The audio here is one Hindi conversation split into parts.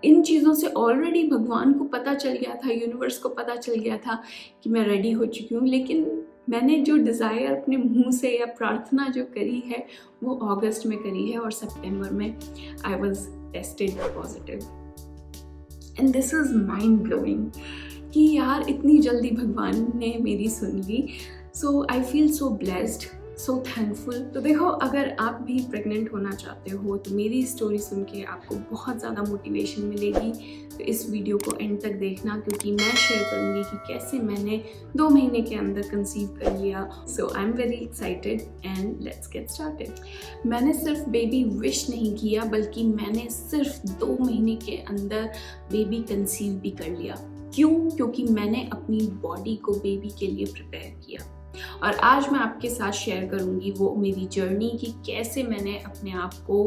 इन चीज़ों से ऑलरेडी भगवान को पता चल गया था, यूनिवर्स को पता चल गया था कि मैं रेडी हो चुकी हूँ। लेकिन मैंने जो डिज़ायर अपने मुंह से या प्रार्थना जो करी है वो अगस्त में करी है और सितंबर में I was tested positive. And this is mind blowing कि यार इतनी जल्दी भगवान ने मेरी सुन ली। So I feel so blessed, so thankful. तो देखो, अगर आप भी प्रेग्नेंट होना चाहते हो तो मेरी स्टोरी सुन के आपको बहुत ज़्यादा मोटिवेशन मिलेगी। तो इस वीडियो को एंड तक देखना, क्योंकि मैं शेयर करूँगी कि कैसे मैंने 2 महीने के अंदर कंसीव कर लिया। So I am very excited and let's get started. मैंने सिर्फ बेबी विश नहीं किया, बल्कि मैंने सिर्फ 2 महीने के अंदर बेबी कंसीव भी कर लिया। क्यों? क्योंकि मैंने अपनी बॉडी को बेबी के लिए प्रिपेयर किया। और आज मैं आपके साथ शेयर करूंगी वो मेरी जर्नी कि कैसे मैंने अपने आप को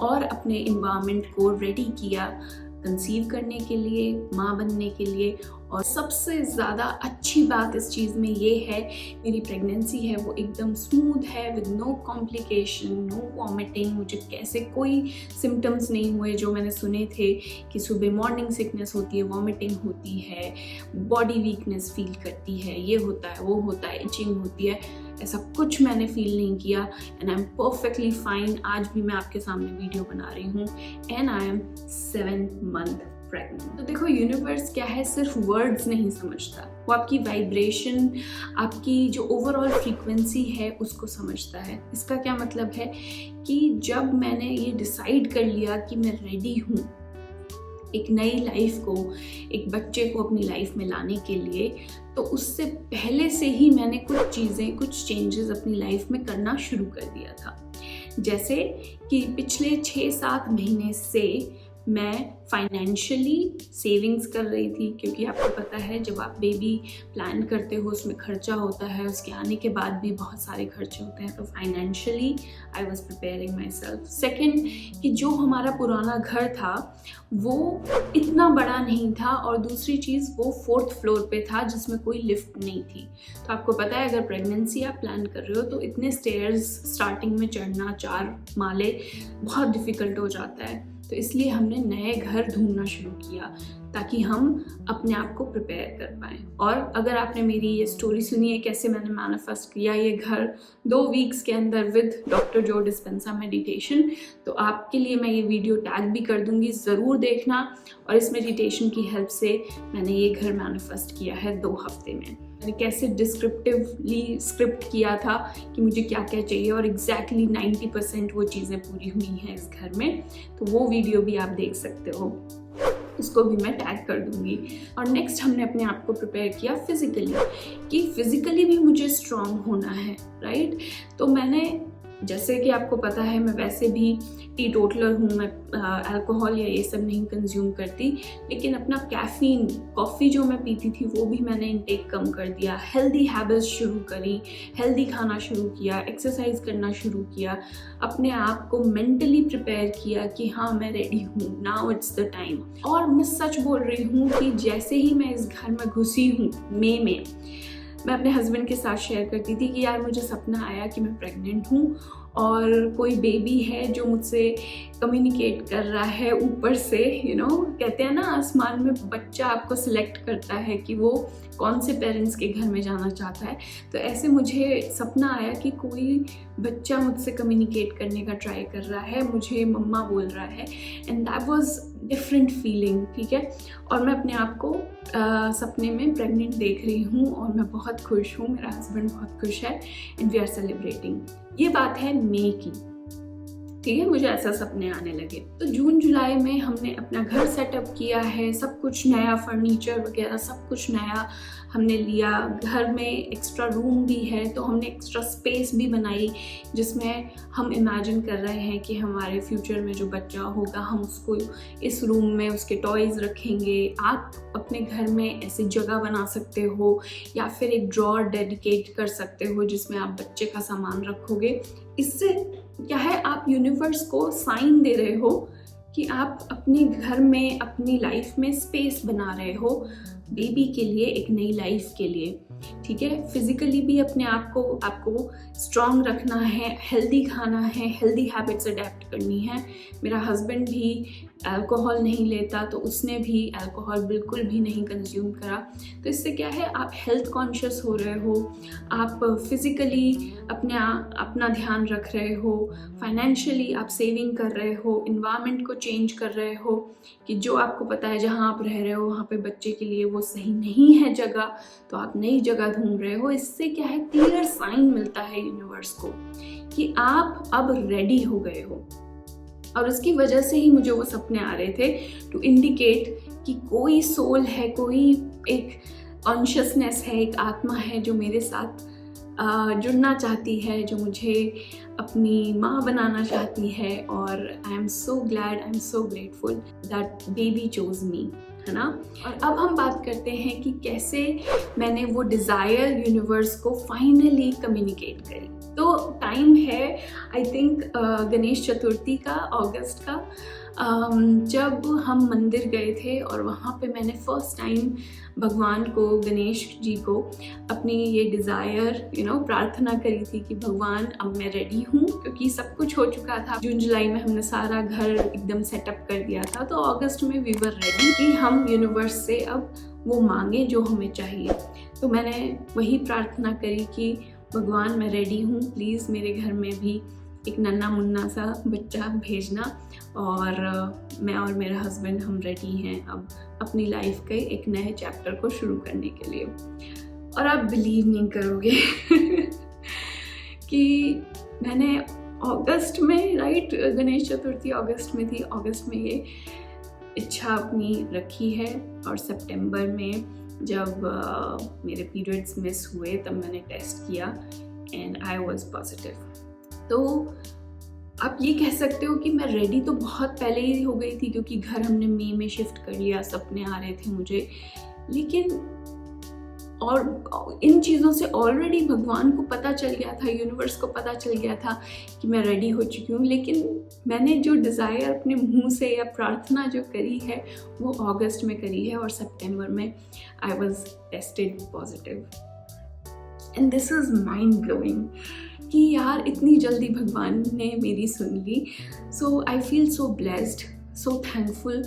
और अपने एनवायरनमेंट को रेडी किया कंसीव करने के लिए, माँ बनने के लिए। और सबसे ज़्यादा अच्छी बात इस चीज़ में ये है, मेरी प्रेगनेंसी है वो एकदम स्मूथ है, with no complication, no vomiting. मुझे कैसे कोई सिम्टम्स नहीं हुए जो मैंने सुने थे कि सुबह मॉर्निंग सिकनेस होती है, वॉमिटिंग होती है, बॉडी वीकनेस फील करती है, ये होता है, वो होता है, इचिंग होती है। ऐसा कुछ मैंने फील नहीं किया and I am perfectly fine. आज भी मैं आपके सामने वीडियो बना रही हूँ and I am 7th month pregnant. तो देखो, यूनिवर्स क्या है, सिर्फ वर्ड्स नहीं समझता, वो आपकी वाइब्रेशन, आपकी जो ओवरऑल फ्रीक्वेंसी है उसको समझता है। इसका क्या मतलब है कि जब मैंने ये डिसाइड कर लिया कि मैं रेडी हूँ एक नई लाइफ को, एक बच्चे को अपनी लाइफ में लाने के लिए, तो उससे पहले से ही मैंने कुछ चीज़ें, कुछ चेंजेस अपनी लाइफ में करना शुरू कर दिया था। जैसे कि पिछले 6-7 महीने से मैं फाइनेंशियली सेविंग्स कर रही थी, क्योंकि आपको पता है जब आप बेबी प्लान करते हो उसमें खर्चा होता है, उसके आने के बाद भी बहुत सारे खर्चे होते हैं। तो financially I was preparing my self. Second, कि जो हमारा पुराना घर था वो इतना बड़ा नहीं था, और दूसरी चीज़ वो 4th फ्लोर पे था जिसमें कोई लिफ्ट नहीं थी। तो आपको पता है अगर प्रेगनेंसी आप प्लान कर रहे हो तो इतने स्टेयर्स स्टार्टिंग में चढ़ना, 4 माले, बहुत डिफ़िकल्ट हो जाता है। तो इसलिए हमने नए घर ढूंढना शुरू किया ताकि हम अपने आप को प्रिपेयर कर पाएँ। और अगर आपने मेरी ये स्टोरी सुनी है कैसे मैंने मैनिफेस्ट किया ये घर 2 वीक्स के अंदर विद डॉक्टर जो डिस्पेंसा मेडिटेशन, तो आपके लिए मैं ये वीडियो टैग भी कर दूंगी, ज़रूर देखना। और इस मेडिटेशन की हेल्प से मैंने ये घर मैनिफेस्ट किया है 2 हफ्ते में। मैंने कैसे डिस्क्रिप्टिवली स्क्रिप्ट किया था कि मुझे क्या क्या चाहिए, और एग्जैक्टली 90% वो चीज़ें पूरी हुई हैं इस घर में। तो वो वीडियो भी आप देख सकते हो, उसको भी मैं टैग कर दूंगी। और नेक्स्ट हमने अपने आप को प्रिपेयर किया फिजिकली, कि फिजिकली भी मुझे स्ट्रांग होना है, राइट। तो मैंने, जैसे कि आपको पता है मैं वैसे भी टी टोटलर हूँ, मैं अल्कोहल या ये सब नहीं कंज्यूम करती, लेकिन अपना कैफ़ीन, कॉफ़ी जो मैं पीती थी वो भी मैंने इंटेक कम कर दिया। हेल्दी हैबिट्स शुरू करी, हेल्दी खाना शुरू किया, एक्सरसाइज करना शुरू किया, अपने आप को मेंटली प्रिपेयर किया कि हाँ मैं रेडी हूँ, नाउ इट्स द टाइम। और मैं सच बोल रही हूँ कि जैसे ही मैं इस घर में घुसी हूँ मई में, मैं अपने हस्बैंड के साथ शेयर करती थी कि यार मुझे सपना आया कि मैं प्रेग्नेंट हूँ और कोई बेबी है जो मुझसे कम्युनिकेट कर रहा है ऊपर से। कहते हैं ना आसमान में बच्चा आपको सिलेक्ट करता है कि वो कौन से पेरेंट्स के घर में जाना चाहता है। तो ऐसे मुझे सपना आया कि कोई बच्चा मुझसे कम्युनिकेट करने का ट्राई कर रहा है, मुझे मम्मा बोल रहा है, and that was different feeling, ठीक है। और मैं अपने आप को सपने में प्रेग्नेंट देख रही हूँ और मैं बहुत खुश हूँ, मेरा हस्बैंड बहुत खुश है एंड वी आर सेलिब्रेटिंग। ये बात है मई की, ठीक है। मुझे ऐसा सपने आने लगे। तो जून जुलाई में हमने अपना घर सेटअप किया है, सब कुछ नया, फर्नीचर वगैरह सब कुछ नया हमने लिया। घर में एक्स्ट्रा रूम भी है तो हमने एक्स्ट्रा स्पेस भी बनाई, जिसमें हम इमेजिन कर रहे हैं कि हमारे फ्यूचर में जो बच्चा होगा हम उसको इस रूम में उसके टॉयज़ रखेंगे। आप अपने घर में ऐसी जगह बना सकते हो या फिर एक ड्रॉअर डेडिकेट कर सकते हो जिसमें आप बच्चे का सामान रखोगे। इससे क्या है, आप यूनिवर्स को साइन दे रहे हो कि आप अपने घर में, अपनी लाइफ में स्पेस बना रहे हो बेबी के लिए, एक नई लाइफ के लिए, ठीक है। फिजिकली भी अपने आप को आपको स्ट्रांग रखना है, हेल्दी खाना है, हेल्दी हैबिट्स अडेप्ट करनी है। मेरा हस्बैंड भी अल्कोहल नहीं लेता, तो उसने भी अल्कोहल बिल्कुल भी नहीं कंज्यूम करा। तो इससे क्या है, आप हेल्थ कॉन्शियस हो रहे हो, आप फिज़िकली अपना ध्यान रख रहे हो, फाइनेंशियली आप सेविंग कर रहे हो, इन्वायरमेंट को चेंज कर रहे हो कि जो आपको पता है जहाँ आप रह रहे हो वहाँ पे बच्चे के लिए वो सही नहीं है जगह, तो आप नई जगह ढूंढ रहे हो। इससे क्या है, क्लियर साइन मिलता है यूनिवर्स को कि आप अब रेडी हो गए हो। और उसकी वजह से ही मुझे वो सपने आ रहे थे टू इंडिकेट कि कोई सोल है, कोई एक कॉन्शियसनेस है, एक आत्मा है जो मेरे साथ जुड़ना चाहती है, जो मुझे अपनी माँ बनाना चाहती है। और I am so glad, I am so grateful that baby chose मी, है ना। और अब हम बात करते हैं कि कैसे मैंने वो डिज़ायर यूनिवर्स को फाइनली कम्युनिकेट करी। तो टाइम है आई थिंक गणेश चतुर्थी का, अगस्त का, जब हम मंदिर गए थे और वहाँ पे मैंने फर्स्ट टाइम भगवान को, गणेश जी को अपनी ये डिज़ायर प्रार्थना करी थी कि भगवान अब मैं रेडी हूँ, क्योंकि सब कुछ हो चुका था। जून जुलाई में हमने सारा घर एकदम सेटअप कर दिया था, तो अगस्त में वी वर रेडी कि हम यूनिवर्स से अब वो मांगे जो हमें चाहिए। तो मैंने वही प्रार्थना करी कि भगवान मैं रेडी हूँ, प्लीज़ मेरे घर में भी एक नन्हा मुन्ना सा बच्चा भेजना, और मैं और मेरा हस्बैंड हम रेडी हैं अब अपनी लाइफ के एक नए चैप्टर को शुरू करने के लिए। और आप बिलीव नहीं करोगे कि मैंने अगस्त में, राइट, गणेश चतुर्थी अगस्त में थी, अगस्त में ये इच्छा अपनी रखी है। और सितंबर में जब मेरे पीरियड्स मिस हुए तब मैंने टेस्ट किया एंड आई वाज पॉजिटिव। तो आप ये कह सकते हो कि मैं रेडी तो बहुत पहले ही हो गई थी, क्योंकि घर हमने मई में शिफ्ट कर लिया, सपने आ रहे थे मुझे। लेकिन और इन चीज़ों से ऑलरेडी भगवान को पता चल गया था, यूनिवर्स को पता चल गया था कि मैं रेडी हो चुकी हूँ। लेकिन मैंने जो डिज़ायर अपने मुंह से या प्रार्थना जो करी है वो अगस्त में करी है, और सितंबर में I was tested positive. And this is mind blowing कि यार इतनी जल्दी भगवान ने मेरी सुन ली। So I feel so blessed, so thankful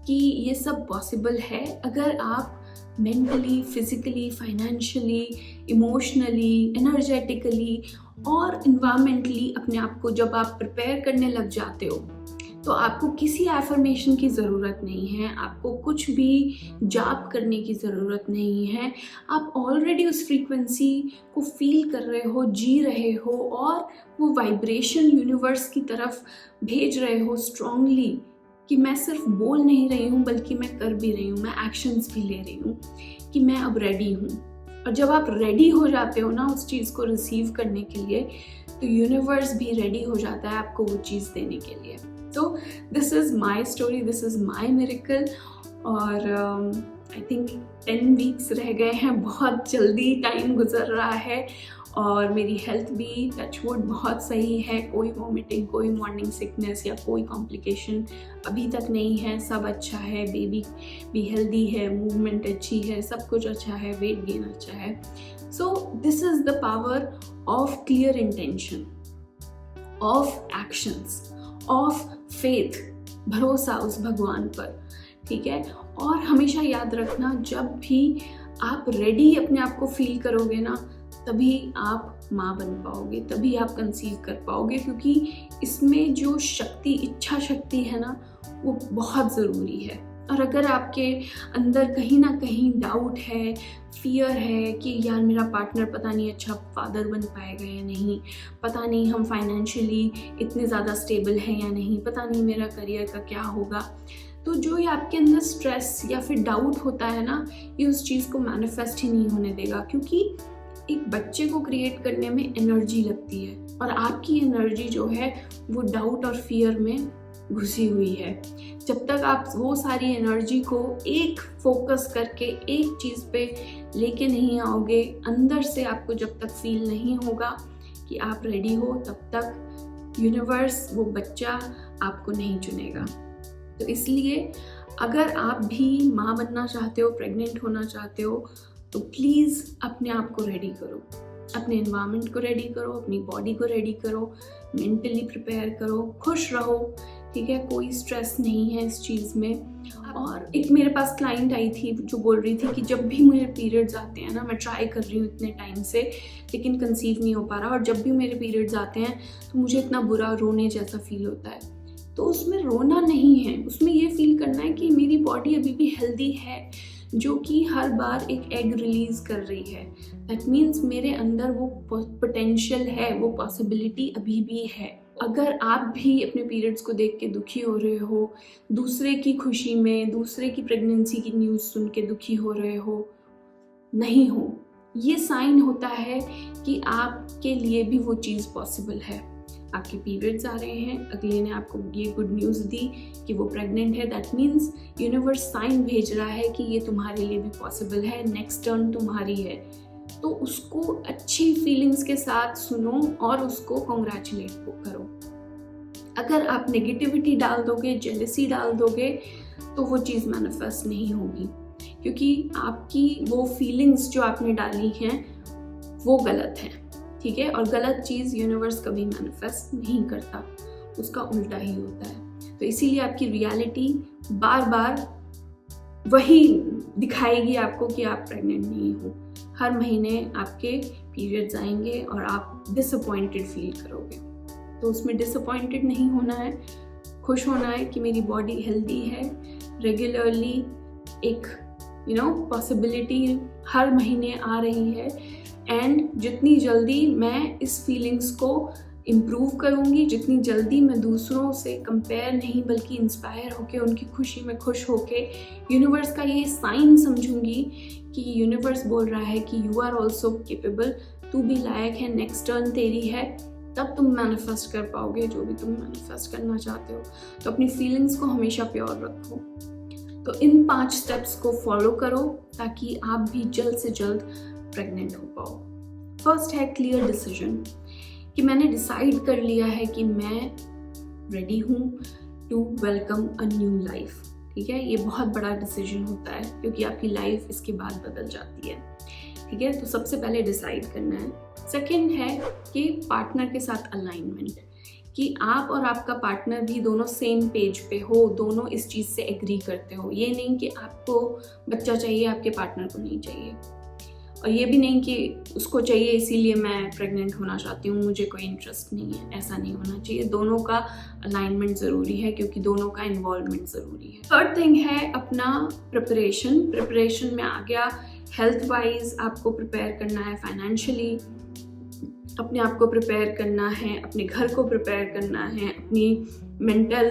कि ये सब पॉसिबल है अगर आप mentally, physically, financially, emotionally, energetically और इन्वायरमेंटली अपने आप को जब आप प्रिपेयर करने लग जाते हो, तो आपको किसी एफर्मेशन की ज़रूरत नहीं है, आपको कुछ भी जाप करने की ज़रूरत नहीं है। आप ऑलरेडी उस फ्रीक्वेंसी को फील कर रहे हो, जी रहे हो, और वो वाइब्रेशन यूनिवर्स की तरफ भेज रहे हो स्ट्रांगली कि मैं सिर्फ बोल नहीं रही हूँ बल्कि मैं कर भी रही हूँ, मैं एक्शंस भी ले रही हूँ कि मैं अब रेडी हूँ। और जब आप रेडी हो जाते हो ना उस चीज़ को रिसीव करने के लिए, तो यूनिवर्स भी रेडी हो जाता है आपको वो चीज़ देने के लिए। तो this is my story, this is my miracle. और आई थिंक 10 वीक्स रह गए हैं, बहुत जल्दी टाइम गुजर रहा है, और मेरी हेल्थ भी टचवुड बहुत सही है, कोई वॉमिटिंग, कोई मॉर्निंग सिकनेस या कोई कॉम्प्लिकेशन अभी तक नहीं है। सब अच्छा है, बेबी भी हेल्दी है, मूवमेंट अच्छी है, सब कुछ अच्छा है, वेट गेन अच्छा है। So this is the power of clear intention, of actions, of faith, भरोसा उस भगवान पर, ठीक है। और हमेशा याद रखना, जब भी आप रेडी अपने आप को फील करोगे ना, तभी आप माँ बन पाओगे, तभी आप कंसीव कर पाओगे, क्योंकि इसमें जो शक्ति, इच्छा शक्ति है ना, वो बहुत ज़रूरी है। और अगर आपके अंदर कहीं ना कहीं डाउट है, फियर है कि यार मेरा पार्टनर पता नहीं अच्छा फादर बन पाएगा या नहीं, पता नहीं हम फाइनेंशियली इतने ज़्यादा स्टेबल हैं या नहीं, पता नहीं मेरा करियर का क्या होगा, तो जो ये आपके अंदर स्ट्रेस या फिर डाउट होता है ना, ये उस चीज़ को मैनिफेस्ट ही नहीं होने देगा। क्योंकि एक बच्चे को क्रिएट करने में एनर्जी लगती है, और आपकी एनर्जी जो है वो डाउट और फियर में घुसी हुई है। जब तक आप वो सारी एनर्जी को एक फोकस करके एक चीज़ पे लेके नहीं आओगे, अंदर से आपको जब तक फील नहीं होगा कि आप रेडी हो, तब तक यूनिवर्स वो बच्चा आपको नहीं चुनेगा। तो इसलिए अगर आप भी माँ बनना चाहते हो, प्रेग्नेंट होना चाहते हो, तो प्लीज़ अपने आप को रेडी करो, अपने एनवायरनमेंट को रेडी करो, अपनी बॉडी को रेडी करो, मेंटली प्रिपेयर करो, खुश रहो ठीक है, कोई स्ट्रेस नहीं है इस चीज़ में। और एक मेरे पास क्लाइंट आई थी जो बोल रही थी कि जब भी मेरे पीरियड्स आते हैं ना, मैं ट्राई कर रही हूँ इतने टाइम से लेकिन कंसीव नहीं हो पा रहा, और जब भी मेरे पीरियड्स आते हैं तो मुझे इतना बुरा रोने जैसा फील होता है। तो उसमें रोना नहीं है, उसमें ये फील करना है कि मेरी बॉडी अभी भी हेल्दी है, जो कि हर बार एक एग रिलीज कर रही है। दैट मीन्स मेरे अंदर वो पोटेंशियल है, वो पॉसिबिलिटी अभी भी है। अगर आप भी अपने पीरियड्स को देख के दुखी हो रहे हो, दूसरे की खुशी में, दूसरे की प्रेगनेंसी की न्यूज़ सुन के दुखी हो रहे हो, नहीं हो, ये साइन होता है कि आपके लिए भी वो चीज़ पॉसिबल है। आपके पीरियड्स आ रहे हैं, अगले ने आपको ये गुड न्यूज़ दी कि वो प्रेग्नेंट है, दैट मीन्स यूनिवर्स साइन भेज रहा है कि ये तुम्हारे लिए भी पॉसिबल है, नेक्स्ट टर्न तुम्हारी है। तो उसको अच्छी फीलिंग्स के साथ सुनो और उसको कॉन्ग्रेचुलेट करो। अगर आप नेगेटिविटी डाल दोगे, जेलसी डाल दोगे, तो वो चीज़ मैनिफेस्ट नहीं होगी, क्योंकि आपकी वो फीलिंग्स जो आपने डाली हैं वो गलत हैं, ठीक है। और गलत चीज़ यूनिवर्स कभी मैनिफेस्ट नहीं करता, उसका उल्टा ही होता है। तो इसीलिए आपकी रियलिटी बार बार वही दिखाएगी आपको कि आप प्रेग्नेंट नहीं हो। हर महीने आपके पीरियड्स आएंगे और आप डिसअपॉइंटेड फील करोगे। तो उसमें डिसअपॉइंटेड नहीं होना है, खुश होना है कि मेरी बॉडी हेल्दी है, रेगुलरली एक पॉसिबिलिटी हर महीने आ रही है। एंड जितनी जल्दी मैं इस फीलिंग्स को इम्प्रूव करूँगी, जितनी जल्दी मैं दूसरों से कंपेयर नहीं बल्कि इंस्पायर होके उनकी खुशी में खुश होके यूनिवर्स का ये साइन समझूंगी कि यूनिवर्स बोल रहा है कि यू आर ऑल्सो केपेबल, तू भी लायक है, नेक्स्ट टर्न तेरी है, तब तुम मैनिफेस्ट कर पाओगे जो भी तुम मैनिफेस्ट करना चाहते हो। तो अपनी फीलिंग्स को हमेशा प्योर रखो। तो इन 5 स्टेप्स को फॉलो करो ताकि आप भी जल्द से जल्द प्रेग्नेंट हो पाओ। फर्स्ट है क्लियर डिसीजन, कि मैंने डिसाइड कर लिया है कि मैं रेडी हूँ to welcome a new life, ठीक है। ये बहुत बड़ा डिसीजन होता है क्योंकि आपकी लाइफ इसके बाद बदल जाती है, ठीक है। तो सबसे पहले डिसाइड करना है। सेकंड है कि पार्टनर के साथ अलाइनमेंट, कि आप और आपका पार्टनर भी दोनों सेम पेज पे हो, दोनों इस चीज़ से एग्री करते हो। ये नहीं कि आपको बच्चा चाहिए, आपके पार्टनर को नहीं चाहिए, और ये भी नहीं कि उसको चाहिए इसीलिए मैं प्रेग्नेंट होना चाहती हूँ, मुझे कोई इंटरेस्ट नहीं है। ऐसा नहीं होना चाहिए। दोनों का अलाइनमेंट ज़रूरी है क्योंकि दोनों का इन्वॉल्वमेंट ज़रूरी है। थर्ड थिंग है अपना प्रिपरेशन में आ गया। हेल्थ वाइज आपको प्रिपेयर करना है, फाइनेंशियली अपने आप को प्रिपेयर करना है, अपने घर को प्रिपेयर करना है, अपनी मेंटल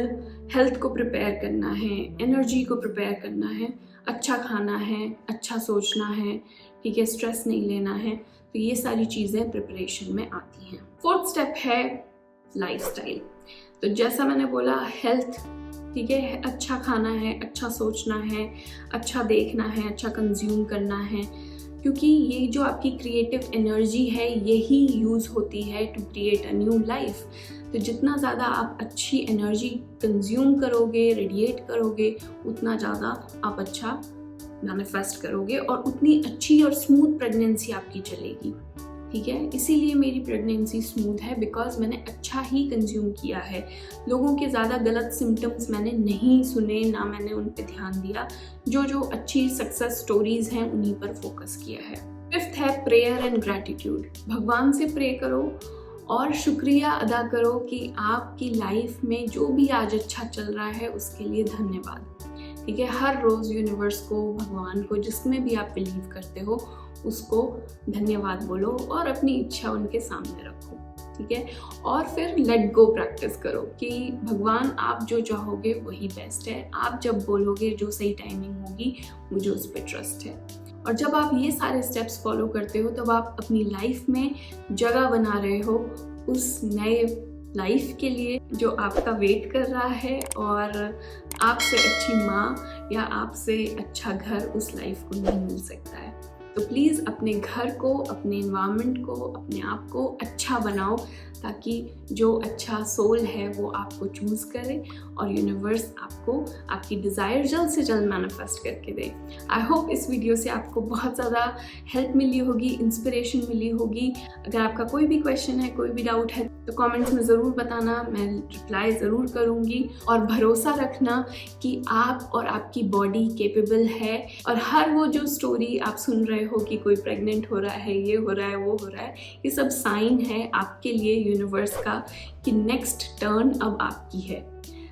हेल्थ को प्रिपेयर करना है, एनर्जी को प्रिपेयर करना है, अच्छा खाना है, अच्छा सोचना है, ठीक है, स्ट्रेस नहीं लेना है। तो ये सारी चीज़ें प्रिपरेशन में आती हैं। फोर्थ स्टेप है लाइफस्टाइल। तो जैसा मैंने बोला, हेल्थ, ठीक है, अच्छा खाना है, अच्छा सोचना है, अच्छा देखना है, अच्छा कंज्यूम करना है, क्योंकि ये जो आपकी क्रिएटिव एनर्जी है यही यूज़ होती है to create a new life. तो जितना ज़्यादा आप अच्छी एनर्जी कंज्यूम करोगे, रेडिएट करोगे, उतना ज़्यादा आप अच्छा मैनिफेस्ट करोगे और उतनी अच्छी और स्मूथ प्रेगनेंसी आपकी चलेगी, ठीक है। इसीलिए मेरी प्रेगनेंसी स्मूथ है, बिकॉज मैंने अच्छा ही कंज्यूम किया है। लोगों के ज़्यादा गलत सिम्टम्स मैंने नहीं सुने, ना मैंने उन पर ध्यान दिया। जो अच्छी सक्सेस स्टोरीज हैं उन्हीं पर फोकस किया है। फिफ्थ है प्रेयर एंड ग्रैटिट्यूड। भगवान से प्रे करो और शुक्रिया अदा करो कि आपकी लाइफ में जो भी आज अच्छा चल रहा है उसके लिए धन्यवाद, ठीक है। हर रोज़ यूनिवर्स को, भगवान को, जिसमें भी आप बिलीव करते हो उसको धन्यवाद बोलो और अपनी इच्छा उनके सामने रखो, ठीक है। और फिर लेट गो प्रैक्टिस करो कि भगवान आप जो चाहोगे वही बेस्ट है, आप जब बोलोगे जो सही टाइमिंग होगी, मुझे उस पर ट्रस्ट है। और जब आप ये सारे स्टेप्स फॉलो करते हो तब आप अपनी लाइफ में जगह बना रहे हो उस नए लाइफ के लिए जो आपका वेट कर रहा है, और आपसे अच्छी माँ या आपसे अच्छा घर उस लाइफ को नहीं मिल सकता है। तो प्लीज़ अपने घर को, अपने एनवायरनमेंट को, अपने आप को अच्छा बनाओ ताकि जो अच्छा सोल है वो आपको चूज़ करे और यूनिवर्स आपको आपकी डिज़ायर जल्द से जल्द मैनिफेस्ट करके दे। आई होप इस वीडियो से आपको बहुत ज़्यादा हेल्प मिली होगी, इंस्पिरेशन मिली होगी। अगर आपका कोई भी क्वेश्चन है, कोई भी डाउट है तो कमेंट्स में ज़रूर बताना, मैं रिप्लाई ज़रूर करूँगी। और भरोसा रखना कि आप और आपकी बॉडी केपेबल है, और हर वो जो स्टोरी आप सुन रहे हो कि कोई प्रेग्नेंट हो रहा है, ये हो रहा है, वो हो रहा है, ये सब साइन है आपके लिए यूनिवर्स का कि नेक्स्ट टर्न अब आपकी है।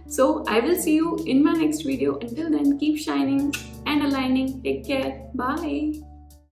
So I will see you in my next video. Until then, keep shining and aligning. Take care. Bye.